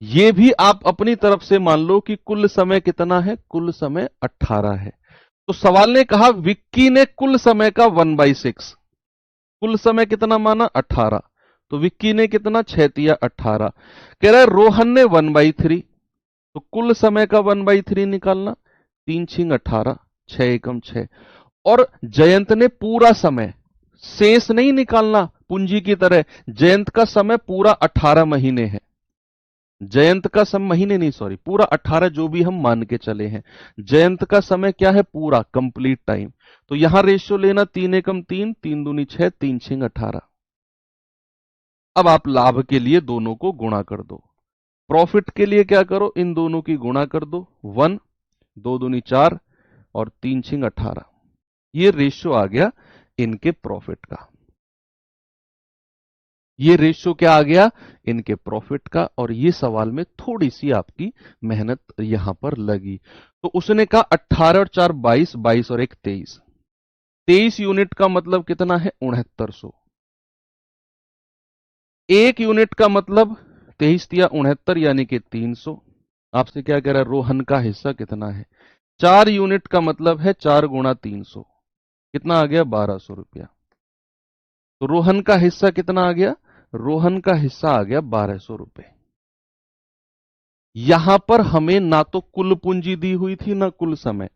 ये भी आप अपनी तरफ से मान लो कि कुल समय कितना है, कुल समय 18 है। तो सवाल ने कहा विक्की ने कुल समय का 1/6, कुल समय कितना माना 18, तो विक्की ने कितना 6 तिया 18। कह रहा है रोहन ने 1/3, तो कुल समय का 1/3 निकालना, 3 छिंग 18, 6 एकम 6। और जयंत ने पूरा समय, शेष नहीं निकालना पूंजी की तरह, जयंत का समय पूरा 18 महीने है। जयंत का समय, महीने नहीं सॉरी, पूरा 18 जो भी हम मान के चले हैं, जयंत का समय क्या है, पूरा कंप्लीट टाइम। तो यहां रेशियो लेना 3 एकम 3, 3 दूनी 6, 3 छिंग 18। अब आप लाभ के लिए दोनों को गुणा कर दो, प्रॉफिट के लिए क्या करो, इन दोनों की गुणा कर दो, 1, 2 दूनी 4 और 3 छिंग 18। ये रेशियो आ गया इनके प्रॉफिट का। ये रेशियो क्या आ गया, इनके प्रॉफिट का। और ये सवाल में थोड़ी सी आपकी मेहनत यहां पर लगी। तो उसने कहा 18 और 4 22, 22 और 1 23, 23 यूनिट का मतलब कितना है, 6900। एक यूनिट का मतलब 23 तिया 69 यानी कि 300। आपसे क्या कह रहा है, रोहन का हिस्सा कितना है। 4 यूनिट का मतलब है 4 गुणा 300, कितना आ गया, 1200 रुपया। तो रोहन का हिस्सा कितना आ गया, रोहन का हिस्सा आ गया 1200 रुपए। यहां पर हमें ना तो कुल पूंजी दी हुई थी ना कुल समय,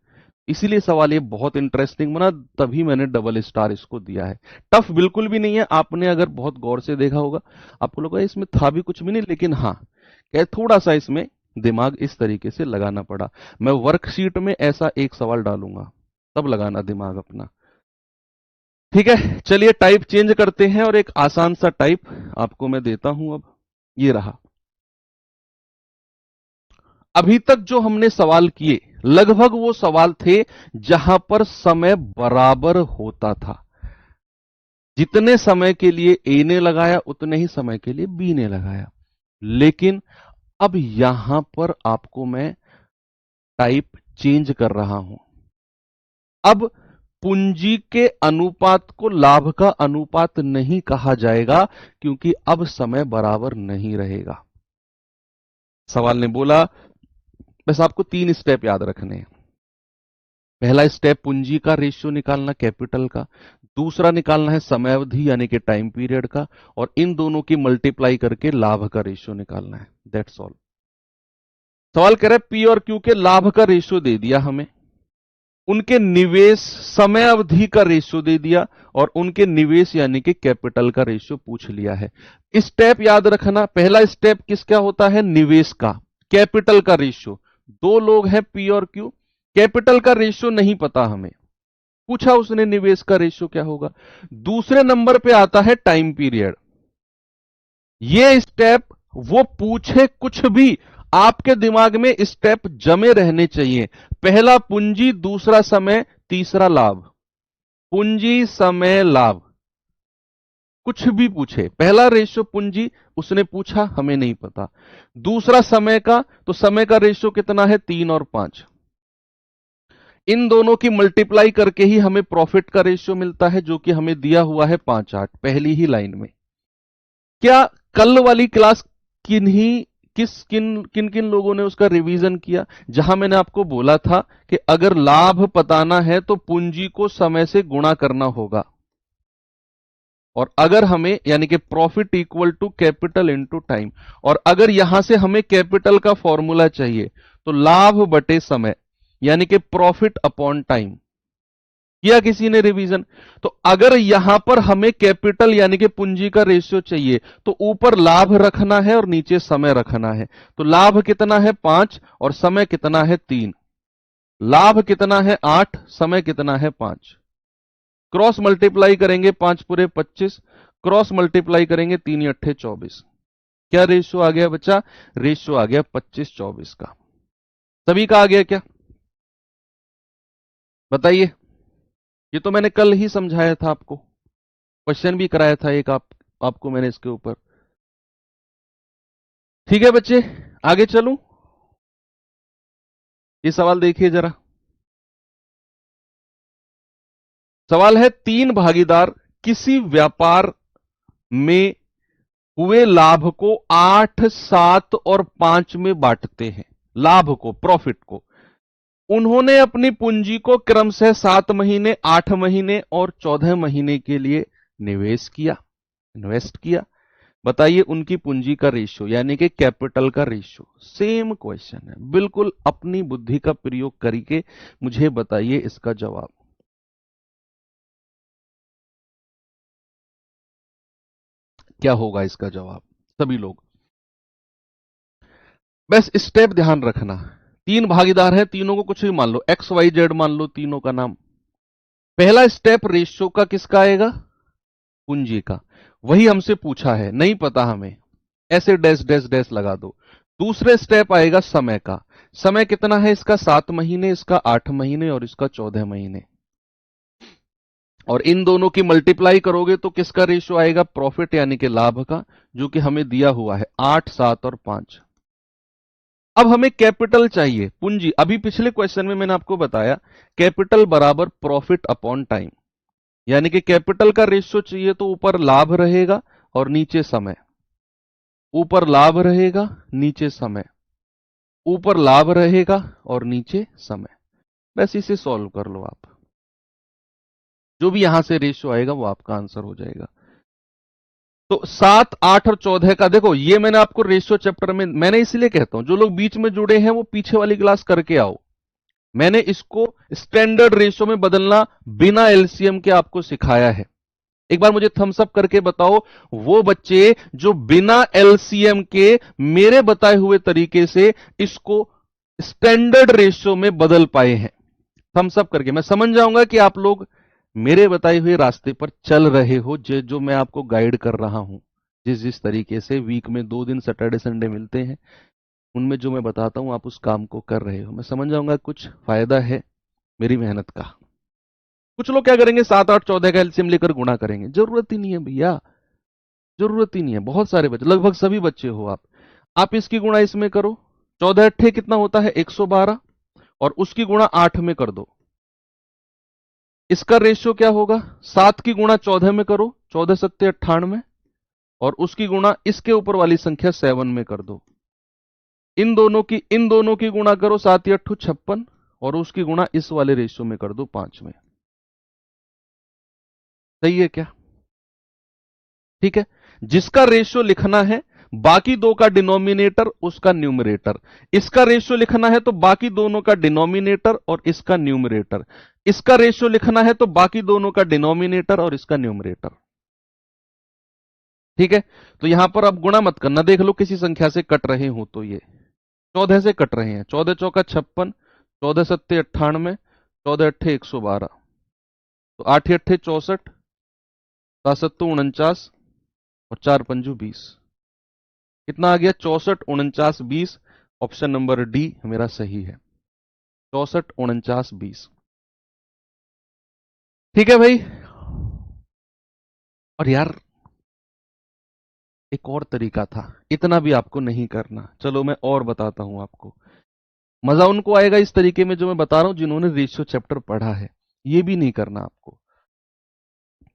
इसीलिए सवाल ये बहुत इंटरेस्टिंग बना, तभी मैंने डबल स्टार इसको दिया है। टफ बिल्कुल भी नहीं है, आपने अगर बहुत गौर से देखा होगा आपको लगा इसमें था भी कुछ भी नहीं, लेकिन हाँ क्या थोड़ा सा इसमें दिमाग इस तरीके से लगाना पड़ा। मैं वर्कशीट में ऐसा एक सवाल डालूंगा, तब लगाना दिमाग अपना। ठीक है, चलिए टाइप चेंज करते हैं और एक आसान सा टाइप आपको मैं देता हूं। अब ये रहा, अभी तक जो हमने सवाल किए लगभग वो सवाल थे जहां पर समय बराबर होता था। जितने समय के लिए ए ने लगाया उतने ही समय के लिए बी ने लगाया। लेकिन अब यहां पर आपको मैं टाइप चेंज कर रहा हूं। अब पूंजी के अनुपात को लाभ का अनुपात नहीं कहा जाएगा, क्योंकि अब समय बराबर नहीं रहेगा। सवाल ने बोला, बस आपको 3 स्टेप याद रखने हैं। पहला स्टेप पूंजी का रेशियो निकालना, कैपिटल का। दूसरा निकालना है समय अवधि यानी कि टाइम पीरियड का। और इन दोनों की मल्टीप्लाई करके लाभ का रेशियो निकालना है। That's all. सवाल कह रहा है पी और क्यू के लाभ का रेशियो दे दिया हमें, उनके निवेश समय अवधि का रेशियो दे दिया, और उनके निवेश यानी कि कैपिटल का रेशियो पूछ लिया है। स्टेप याद रखना, पहला स्टेप किसका होता है, निवेश का, कैपिटल का रेशियो। दो लोग हैं पी और क्यू, कैपिटल का रेशियो नहीं पता हमें, पूछा उसने निवेश का रेशियो क्या होगा। दूसरे नंबर पे आता है टाइम पीरियड। ये स्टेप वो पूछे कुछ भी, आपके दिमाग में स्टेप जमे रहने चाहिए। पहला पूंजी, दूसरा समय, तीसरा लाभ। पूंजी समय लाभ, कुछ भी पूछे, पहला रेशियो पूंजी उसने पूछा, हमें नहीं पता। दूसरा समय का, तो समय का रेशियो कितना है, 3 और 5। इन दोनों की मल्टीप्लाई करके ही हमें प्रॉफिट का रेशियो मिलता है, जो कि हमें दिया हुआ है 5 8 पहली ही लाइन में। क्या कल वाली क्लास किन किन लोगों ने उसका रिवीजन किया, जहां मैंने आपको बोला था कि अगर लाभ बताना है तो पूंजी को समय से गुणा करना होगा, और अगर हमें यानी कि profit equal to capital into time, और अगर यहां से हमें कैपिटल का फॉर्मूला चाहिए तो लाभ बटे समय यानी कि प्रॉफिट अपॉन टाइम। किया किसी ने रिवीजन? तो अगर यहां पर हमें कैपिटल यानी कि पूंजी का रेशियो चाहिए तो ऊपर लाभ रखना है और नीचे समय रखना है। तो लाभ कितना है 5 और समय कितना है 3। लाभ कितना है 8, समय कितना है 5। क्रॉस मल्टीप्लाई करेंगे 5 पूरे 25, क्रॉस मल्टीप्लाई करेंगे 3 अट्ठे 24। क्या रेशियो आ गया बच्चा? रेशियो आ गया 25-24 का। सभी का आ गया क्या, बताइए? ये तो मैंने कल ही समझाया था आपको, क्वेश्चन भी कराया था एक आपको मैंने इसके ऊपर। ठीक है बच्चे, आगे चलूं? ये सवाल देखिए जरा। सवाल है, 3 भागीदार किसी व्यापार में हुए लाभ को 8, 7 और 5 में बांटते हैं। लाभ को, प्रॉफिट को। उन्होंने अपनी पूंजी को क्रमशः 7 महीने, 8 महीने और 14 महीने के लिए निवेश किया, इन्वेस्ट किया। बताइए उनकी पूंजी का रेशियो यानी कि कैपिटल का रेशियो। सेम क्वेश्चन है, बिल्कुल अपनी बुद्धि का प्रयोग करके मुझे बताइए इसका जवाब। क्या होगा इसका जवाब सभी लोग? बस स्टेप ध्यान रखना। तीन भागीदार हैं, तीनों को कुछ भी मान लो, एक्स वाई जेड मान लो, तीनों का नाम। पहला स्टेप रेशियो का किसका आएगा? पूंजी का। वही हमसे पूछा है, नहीं पता हमें, ऐसे डैश डैश डैश लगा दो। दूसरे स्टेप आएगा समय का। समय कितना है इसका? 7 महीने, इसका 8 महीने और इसका 14 महीने। और इन दोनों की मल्टीप्लाई करोगे तो किसका रेशियो आएगा? प्रॉफिट यानी कि लाभ का, जो कि हमें दिया हुआ है 8, 7 और 5। अब हमें कैपिटल चाहिए, पूंजी। अभी पिछले क्वेश्चन में मैंने आपको बताया कैपिटल बराबर प्रॉफिट अपॉन टाइम, यानी कि कैपिटल का रेशियो चाहिए तो ऊपर लाभ रहेगा और नीचे समय। ऊपर लाभ रहेगा, नीचे समय। ऊपर लाभ रहेगा और नीचे समय। बस इसे सॉल्व कर लो आप, जो भी यहां से रेशियो आएगा वो आपका आंसर हो जाएगा। तो 7, 8 और 14 का देखो, ये मैंने आपको रेशियो चैप्टर में, मैंने इसलिए कहता हूं जो लोग बीच में जुड़े हैं वो पीछे वाली क्लास करके आओ। मैंने इसको स्टैंडर्ड रेशियो में बदलना बिना एलसीएम के आपको सिखाया है। एक बार मुझे थम्स अप करके बताओ वो बच्चे जो बिना एलसीएम के मेरे बताए हुए तरीके से इसको स्टैंडर्ड रेशियो में बदल पाए हैं। थम्स अप करके मैं समझ जाऊंगा कि आप लोग मेरे बताए हुए रास्ते पर चल रहे हो, जो मैं आपको गाइड कर रहा हूं। जिस जिस तरीके से वीक में 2 दिन सैटरडे संडे मिलते हैं, उनमें जो मैं बताता हूं आप उस काम को कर रहे हो, मैं समझ जाऊंगा कुछ फायदा है मेरी मेहनत का। कुछ लोग क्या करेंगे, 7, 8, 14 का एलसीएम लेकर गुणा करेंगे। जरूरत ही नहीं है भैया, जरूरत ही नहीं है। बहुत सारे बच्चे, लगभग सभी बच्चे हो आप इसकी गुणा इसमें करो। 14 अट्ठे कितना होता है? 112। और उसकी गुणा 8 में कर दो। इसका रेशियो क्या होगा? 7 की गुणा 14 में करो, 14 सत्ते 98। और उसकी गुणा इसके ऊपर वाली संख्या 7 में कर दो। इन दोनों की गुणा करो, 7 या 8 56। और उसकी गुणा इस वाले रेशियो में कर दो, 5 में। सही है क्या? ठीक है। जिसका रेशियो लिखना है, बाकी दो का डिनोमिनेटर उसका न्यूमरेटर। इसका रेशियो लिखना है तो बाकी दोनों का डिनोमिनेटर और इसका न्यूमरेटर। इसका रेशियो लिखना है तो बाकी दोनों का डिनोमिनेटर और इसका न्यूमरेटर। ठीक है। तो यहां पर अब गुणा मत करना, देख लो किसी संख्या से कट रहे हो तो ये 14 से कट रहे हैं। 14 चौका 56, 14 सत्ते 98, 14 अट्ठे 112। तो 8 अट्ठे 64, 7 सत्तू 49 और 4 पंजू 20। कितना आ गया? 64, 49, 20। ऑप्शन नंबर डी मेरा सही है, 64, 49, 20। ठीक है भाई। और यार एक और तरीका था, इतना भी आपको नहीं करना। चलो मैं और बताता हूं आपको। मजा उनको आएगा इस तरीके में जो मैं बता रहा हूं जिन्होंने रेशियो चैप्टर पढ़ा है। ये भी नहीं करना आपको।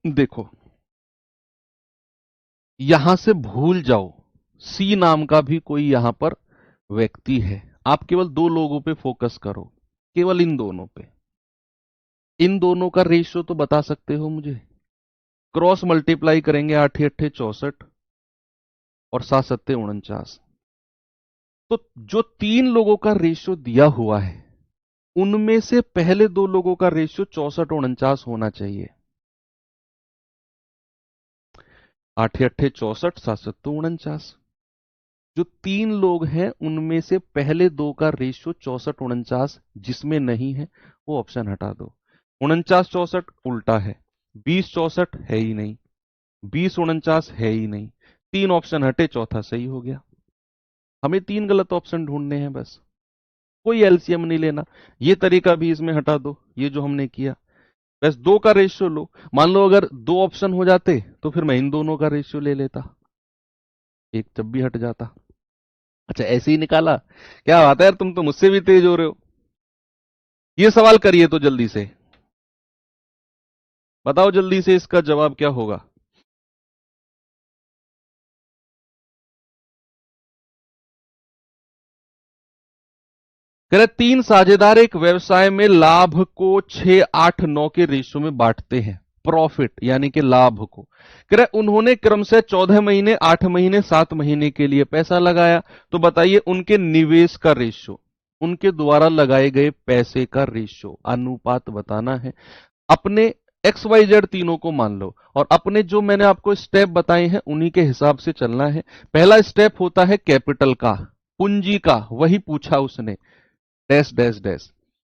देखो, यहां से भूल जाओ सी नाम का भी कोई यहां पर व्यक्ति है। आप केवल दो लोगों पे फोकस करो, केवल इन दोनों पे। इन दोनों का रेशियो तो बता सकते हो मुझे? क्रॉस मल्टीप्लाई करेंगे, 8 अट्ठे 64 और 7 सत्ते 49। तो जो तीन लोगों का रेशियो दिया हुआ है उनमें से पहले दो लोगों का रेशियो 64, 49 होना चाहिए। 8 अट्ठे 64, 7 सत्ते 49। जो तीन लोग हैं उनमें से पहले दो का रेशियो 64, 49 जिसमें नहीं है वो ऑप्शन हटा दो। 49, 64 उल्टा है, 20, 64 है ही नहीं, 20, 49 है ही नहीं। तीन ऑप्शन हटे, चौथा सही हो गया। हमें तीन गलत ऑप्शन ढूंढने हैं बस, कोई एलसीएम नहीं लेना। ये तरीका भी इसमें हटा दो, ये जो हमने किया। बस दो का रेशियो लो। मान लो अगर दो ऑप्शन हो जाते तो फिर मैं इन दोनों का रेशियो ले लेता, एक जब भी हट जाता। अच्छा ऐसे ही निकाला? क्या बात है यार, तुम तो मुझसे भी तेज हो रहे हो। ये सवाल करिए तो जल्दी से, बताओ जल्दी से इसका जवाब क्या होगा। कह रहे तीन साझेदार एक व्यवसाय में लाभ को 6, 8, 9 के रेशियो में बांटते हैं। प्रॉफिट यानी कि लाभ को। कह रहे उन्होंने क्रम से 14 महीने, 8 महीने, 7 महीने के लिए पैसा लगाया, तो बताइए उनके निवेश का रेशियो, उनके द्वारा लगाए गए पैसे का रेशियो, अनुपात बताना है। अपने एक्स वाई जेड तीनों को मान लो और अपने जो मैंने आपको स्टेप बताए हैं उन्हीं के हिसाब से चलना है। पहला स्टेप होता है कैपिटल का, पूंजी का, वही पूछा उसने, डैश डैश डैश।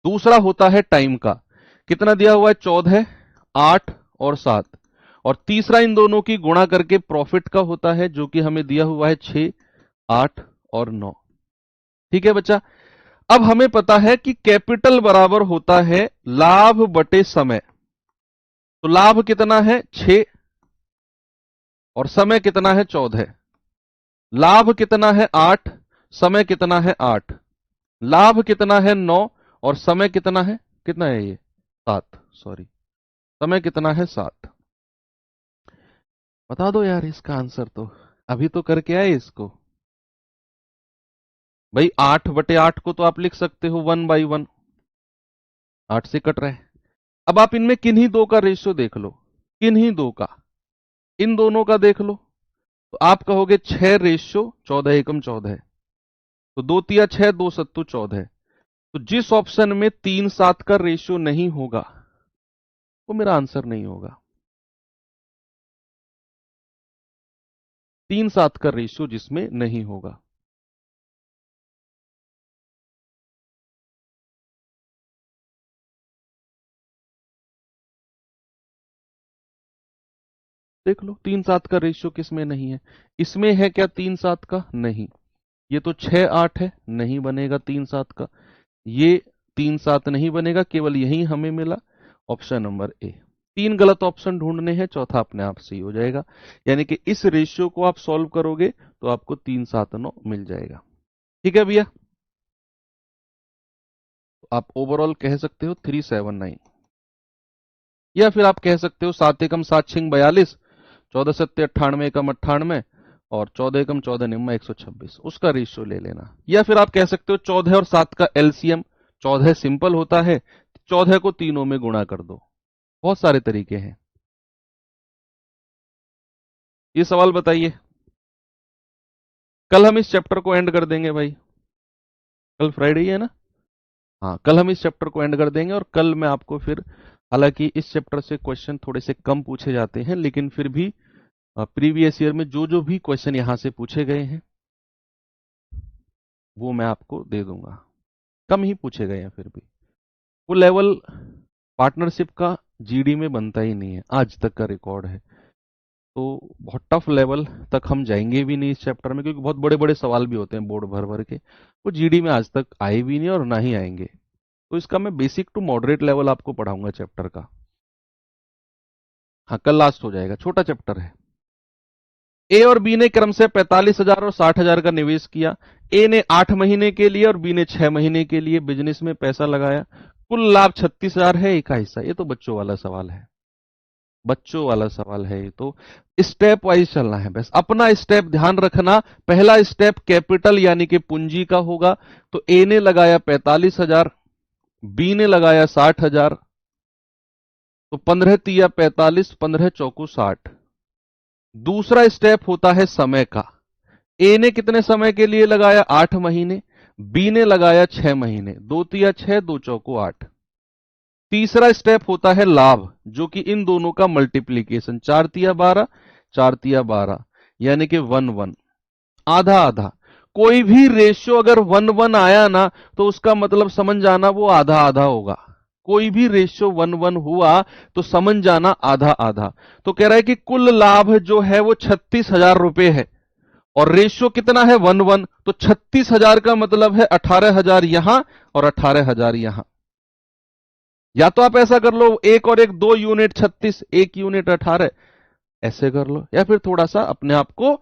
दूसरा होता है टाइम का, कितना दिया हुआ है 14, 8 और 7। और तीसरा इन दोनों की गुणा करके प्रॉफिट का होता है, जो कि हमें दिया हुआ है 6, 8 और 9। ठीक है बच्चा। अब हमें पता है कि कैपिटल बराबर होता है लाभ बटे समय। तो लाभ कितना है 6 और समय कितना है 14। लाभ कितना है 8, समय कितना है 8। लाभ कितना है 9 और समय कितना है ये 7, सॉरी, समय कितना है 7। बता दो यार इसका आंसर, तो अभी तो करके आए इसको भाई। 8/8 को तो आप लिख सकते हो 1/1, 8 से कट रहा है। अब आप इनमें किन्हीं दो का रेशियो देख लो, किन्हीं दो का, इन दोनों का देख लो, तो आप कहोगे 6:14 एकम 14। तो 2 तिया 6, 2 सत्तू 14। तो जिस ऑप्शन में 3:7 का रेशियो नहीं होगा वो मेरा आंसर नहीं होगा। 3:7 का रेशियो जिसमें नहीं होगा। देख लो 3:7 का रेशियो किसमें नहीं है। इसमें है क्या 3:7 का? नहीं। ये तो 6:8 है, नहीं बनेगा 3:7 का। ये 3:7 नहीं बनेगा, केवल यही हमें मिला ऑप्शन नंबर ए। 3 गलत ऑप्शन ढूंढने हैं, चौथा अपने आप सही हो जाएगा। यानी कि इस रेशियो को आप सॉल्व करोगे तो आपको 379 मिल जाएगा। ठीक है भैया, आप ओवरऑल कह सकते हो 379, या फिर आप कह सकते हो 7 एकम 7 छिंग 42, 14 सत्ते 98 एकम 98 और 14 एकम 14 निम्मा 126, उसका रेशियो ले लेना। या फिर आप कह सकते हो 14 और 7 का एलसीएम, 14 सिंपल होता है, 14 को तीनों में गुणा कर दो। बहुत सारे तरीके हैं। ये सवाल बताइए, कल हम इस चैप्टर को एंड कर देंगे भाई। कल फ्राइडे ही है ना? हाँ, कल हम इस चैप्टर को एंड कर देंगे और कल मैं आपको फिर, हालांकि इस चैप्टर से क्वेश्चन थोड़े से कम पूछे जाते हैं, लेकिन फिर भी प्रीवियस ईयर में जो जो भी क्वेश्चन यहां से पूछे गए हैं वो मैं आपको दे दूंगा। कम ही पूछे गए हैं फिर भी। वो लेवल पार्टनरशिप का जीडी में बनता ही नहीं है, आज तक का रिकॉर्ड है। तो बहुत टफ लेवल तक हम जाएंगे भी नहीं इस चैप्टर में, क्योंकि बहुत बड़े बड़े सवाल भी होते हैं बोर्ड भर भर के, वो जीडी में आज तक आए भी नहीं और ना ही आएंगे। तो इसका मैं बेसिक टू मॉडरेट लेवल आपको पढ़ाऊंगा चैप्टर का। हाँ, कल लास्ट हो जाएगा, छोटा चैप्टर है। ए और बी ने क्रम से 45,000 और 60,000 का निवेश किया। ए ने 8 महीने के लिए और बी ने 6 महीने के लिए बिजनेस में पैसा लगाया। कुल लाभ 36,000 है, एक का हिस्सा। ये तो बच्चों वाला सवाल है, बच्चों वाला सवाल है। ये तो स्टेप वाइज चलना है, बस अपना स्टेप ध्यान रखना। पहला स्टेप कैपिटल यानी कि पूंजी का होगा। तो ए ने लगाया 45,000, बी ने लगाया 60,000, तो 15 तिया 45, 15 चौकू 60। दूसरा स्टेप होता है समय का। ए ने कितने समय के लिए लगाया? 8 महीने। बी ने लगाया 6 महीने। 2 तिया 6, 2 चौको 8। तीसरा स्टेप होता है लाभ, जो कि इन दोनों का मल्टीप्लीकेशन, 4 तिया 12, 4 तिया 12, यानी कि 1:1, आधा आधा। कोई भी रेशियो अगर 1:1 आया ना, तो उसका मतलब समझ जाना वो आधा आधा होगा। कोई भी रेशियो 1:1 हुआ तो समझ जाना आधा आधा। तो कह रहा है कि कुल लाभ जो है वो 36,000 रुपए है और रेशियो कितना है 1:1, तो 36,000 का मतलब है 18,000 यहां और 18,000 यहां। या तो आप ऐसा कर लो, एक और एक 2 यूनिट 36, 1 यूनिट 18, ऐसे कर लो। या फिर थोड़ा सा अपने आप को,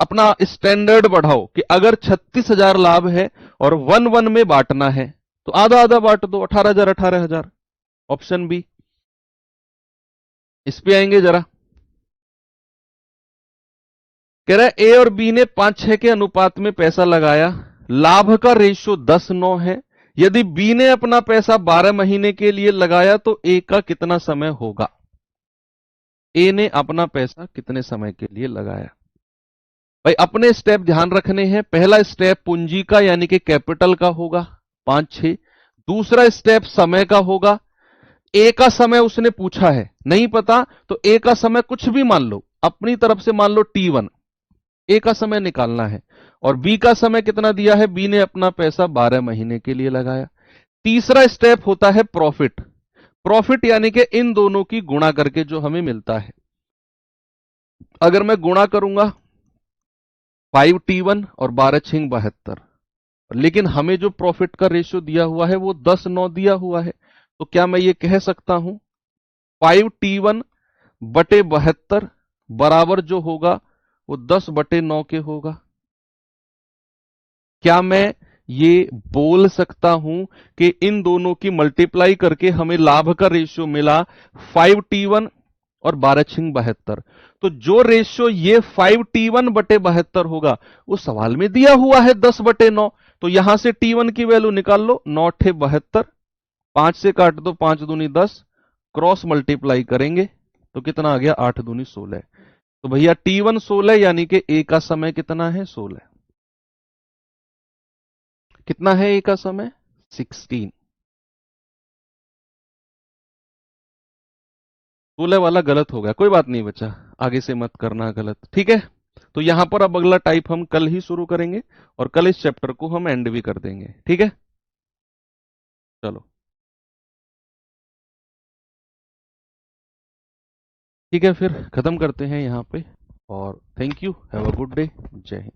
अपना स्टैंडर्ड बढ़ाओ कि अगर 36,000 लाभ है और 1:1 में बांटना है तो आधा आधा बांट दो, 18,000 18,000। Option B. इस पे आएंगे जरा। कह रहा है ए और बी ने 5:6 के अनुपात में पैसा लगाया। लाभ का रेशियो 10:9 है। यदि बी ने अपना पैसा 12 महीने के लिए लगाया तो ए का कितना समय होगा? ए ने अपना पैसा कितने समय के लिए लगाया। भाई अपने स्टेप ध्यान रखने हैं। पहला स्टेप पूंजी का यानी कि कैपिटल का होगा 5-6। दूसरा स्टेप समय का होगा। ए का समय उसने पूछा है, नहीं पता तो ए का समय कुछ भी मान लो, अपनी तरफ से मान लो T1। ए का समय निकालना है। और बी का समय कितना दिया है, बी ने अपना पैसा 12 महीने के लिए लगाया। तीसरा स्टेप होता है प्रॉफिट। प्रॉफिट यानी कि इन दोनों की गुणा करके जो हमें मिलता है। अगर मैं गुणा करूंगा 5T1 और 12×6 = 72, लेकिन हमें जो प्रॉफिट का रेशियो दिया हुआ है वो 10:9 दिया हुआ है। तो क्या मैं ये कह सकता हूं 5T1/72 बराबर जो होगा वो 10/9 के होगा। क्या मैं ये बोल सकता हूं कि इन दोनों की मल्टीप्लाई करके हमें लाभ का रेशियो मिला 5T1 और 12×6 = 72। तो जो रेशियो ये 5T1/72 होगा वो सवाल में दिया हुआ है 10/9। तो यहां से T1 की वैल्यू निकाल लो, 9×8 = 72। 5 से काट दो, 5 दूनी 10, क्रॉस मल्टीप्लाई करेंगे तो कितना आ गया, 8 दूनी 16। तो भैया T1 16 यानी कि ए का समय कितना है, 16। कितना है ए का समय, 16। 16 वाला गलत हो गया, कोई बात नहीं बच्चा, आगे से मत करना गलत, ठीक है। तो यहां पर अब अगला टाइप हम कल ही शुरू करेंगे और कल इस चैप्टर को हम एंड भी कर देंगे, ठीक है। चलो ठीक है, फिर खत्म करते हैं यहां पे। और thank you, have a good day, जय हिंद।